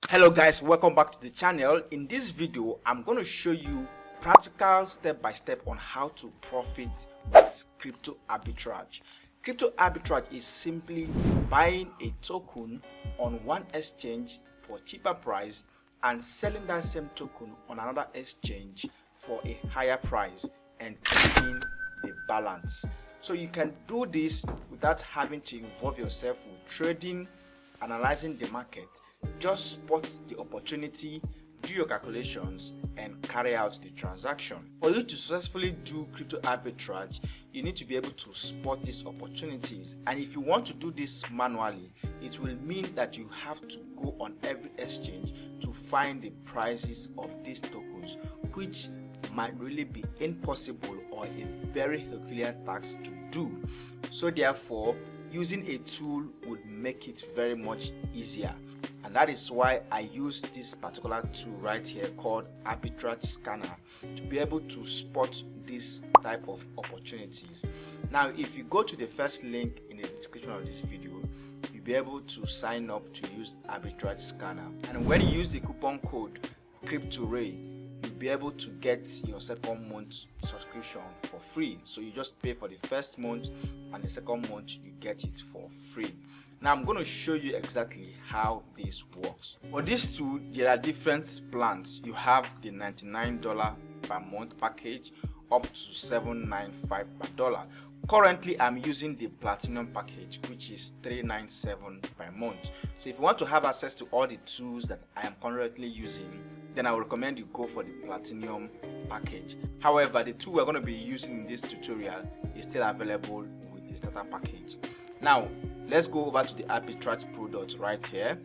Hello guys, welcome back to the channel. In this video I'm going to show you practical step-by-step on how to profit with crypto arbitrage. Crypto arbitrage is simply buying a token on one exchange for cheaper price and selling that same token on another exchange for a higher price and keeping the balance. So you can do this without having to involve yourself with trading, analyzing the market. Just spot the opportunity, do your calculations, and carry out the transaction. For you to successfully do crypto arbitrage, you need to be able to spot these opportunities. And if you want to do this manually, it will mean that you have to go on every exchange to find the prices of these tokens, which might really be impossible or a very Herculean task to do. So therefore, using a tool would make it very much easier. And that is why I use this particular tool right here called ArbitrageScanner to be able to spot this type of opportunities. Now, if you go to the first link in the description of this video, you'll be able to sign up to use ArbitrageScanner. And when you use the coupon code CryptoRay, you'll be able to get your second month subscription for free. So you just pay for the first month, and the second month you get it for free. Now I'm going to show you exactly how this works. For this tool, there are different plans. You have the $99 per month package up to $795 per dollar. Currently I'm using the platinum package, which is $397 per month. So if you want to have access to all the tools that I am currently using, then I would recommend you go for the platinum package. However, the tool we're going to be using in this tutorial is still available with the starter package. Now let's go over to the arbitrage product right here,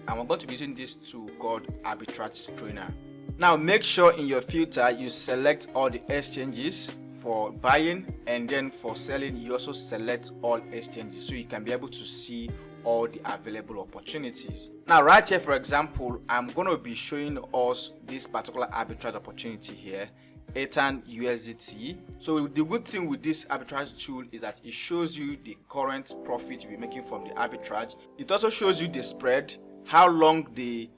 and we're going to be using this tool called ArbitrageScanner. Now make sure in your filter you select all the exchanges for buying, and then for selling you also select all exchanges so you can be able to see all the available opportunities. Now right here, for example, I'm going to be showing us this particular arbitrage opportunity here, Ethan USDT. So the good thing with this arbitrage tool is that it shows you the current profit you'll be making from the arbitrage. It also shows you the spread, how long the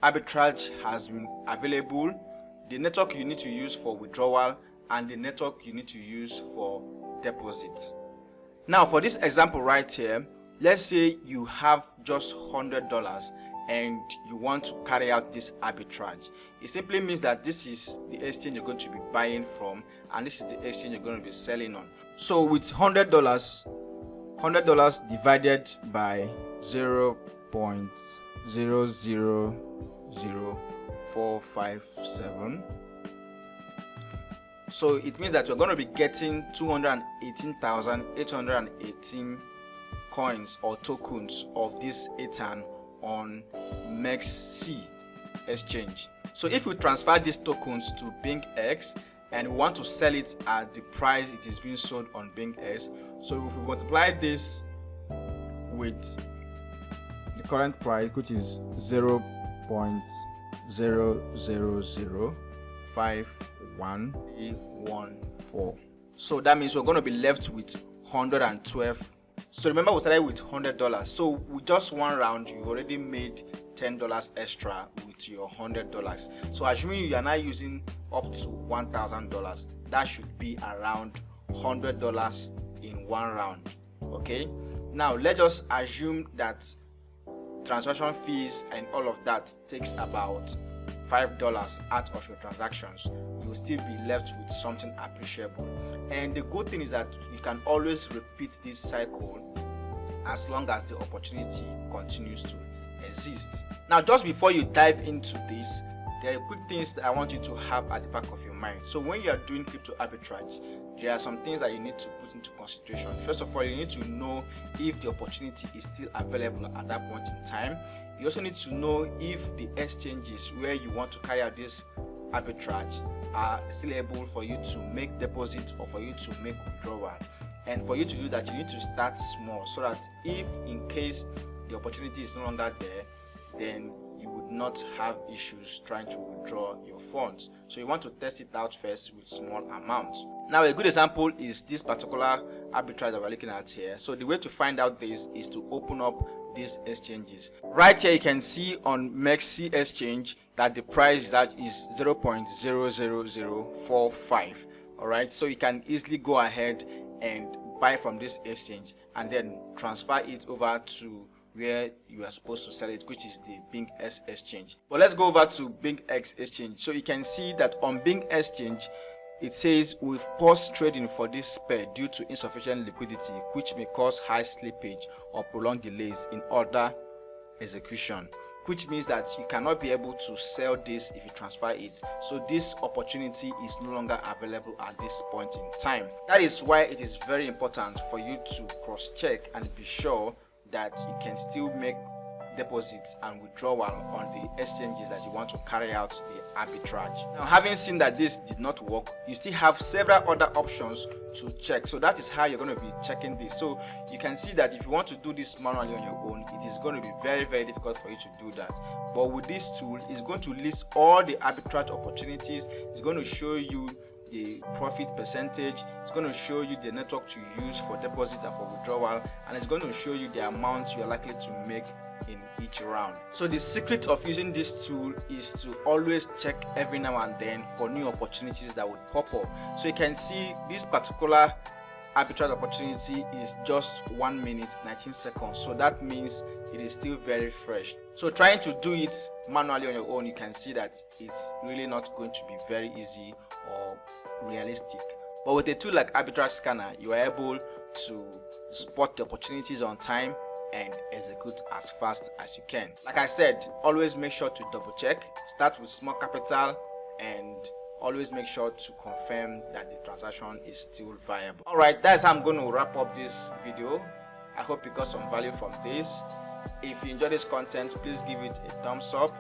arbitrage has been available, the network you need to use for withdrawal, and the network you need to use for deposit. Now for this example right here, let's say you have just $100 and you want to carry out this arbitrage. It simply means that this is the exchange you're going to be buying from, and this is the exchange you're going to be selling on. So with $100 divided by 0.000457, so it means that we're going to be getting 218,818 coins or tokens of this Ethan on MEXC exchange. So if we transfer these tokens to BingX and we want to sell it at the price it is being sold on BingX, so if we multiply this with the current price, which is 0.00051314, so that means we're going to be left with 112. So remember, we started with $100. So with just one round, you already made $10 extra with your $100. So assuming you are now using up to $1,000, that should be around $100 in one round. Okay. Now let's just assume that transaction fees and all of that takes about $5 out of your transactions. You will still be left with something appreciable. And the good thing is that you can always repeat this cycle as long as the opportunity continues to exist. Now just before you dive into this, there are quick things that I want you to have at the back of your mind. So when you are doing crypto arbitrage, there are some things that you need to put into consideration. First of all, you need to know if the opportunity is still available at that point in time. You also need to know if the exchanges where you want to carry out this arbitrage are still able for you to make deposit or for you to make withdrawal. And for you to do that, you need to start small so that if in case the opportunity is no longer there, then you would not have issues trying to withdraw your funds. So you want to test it out first with small amounts. Now a good example is this particular arbitrage that we're looking at here. So the way to find out this is to open up these exchanges. Right here you can see on Mexi exchange that the price is 0.00045. all right, so you can easily go ahead and buy from this exchange and then transfer it over to where you are supposed to sell it, which is the Bing X exchange. But let's go over to Bing X exchange. So you can see that on Bing exchange it says we've paused trading for this pair due to insufficient liquidity, which may cause high slippage or prolonged delays in order execution, which means that you cannot be able to sell this if you transfer it. So this opportunity is no longer available at this point in time. That is why it is very important for you to cross-check and be sure that you can still make deposits and withdrawal on the exchanges that you want to carry out the arbitrage. Now, having seen that this did not work, you still have several other options to check. So that is how you're going to be checking this. So you can see that if you want to do this manually on your own, it is going to be very difficult for you to do that. But with this tool, it's going to list all the arbitrage opportunities. It's going to show you the profit percentage, it's going to show you the network to use for deposit and for withdrawal, and it's going to show you the amount you're likely to make in each round. So the secret of using this tool is to always check every now and then for new opportunities that would pop up. So you can see this particular arbitrage opportunity is just 1 minute 19 seconds, so that means it is still very fresh. So trying to do it manually on your own, you can see that it's really not going to be very easy or realistic. But with a tool like ArbitrageScanner, you are able to spot the opportunities on time and execute as fast as you can. Like I said, always make sure to double check, start with small capital, and always make sure to confirm that the transaction is still viable. Alright, that's how I'm going to wrap up this video. I hope you got some value from this. If you enjoy this content, please give it a thumbs up.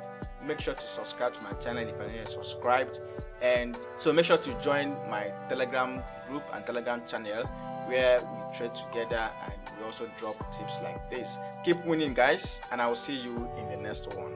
Make sure to subscribe to my channel if you're not yet subscribed, and so make sure to join my Telegram group and Telegram channel where we trade together and we also drop tips like this. Keep winning, guys, and I will see you in the next one.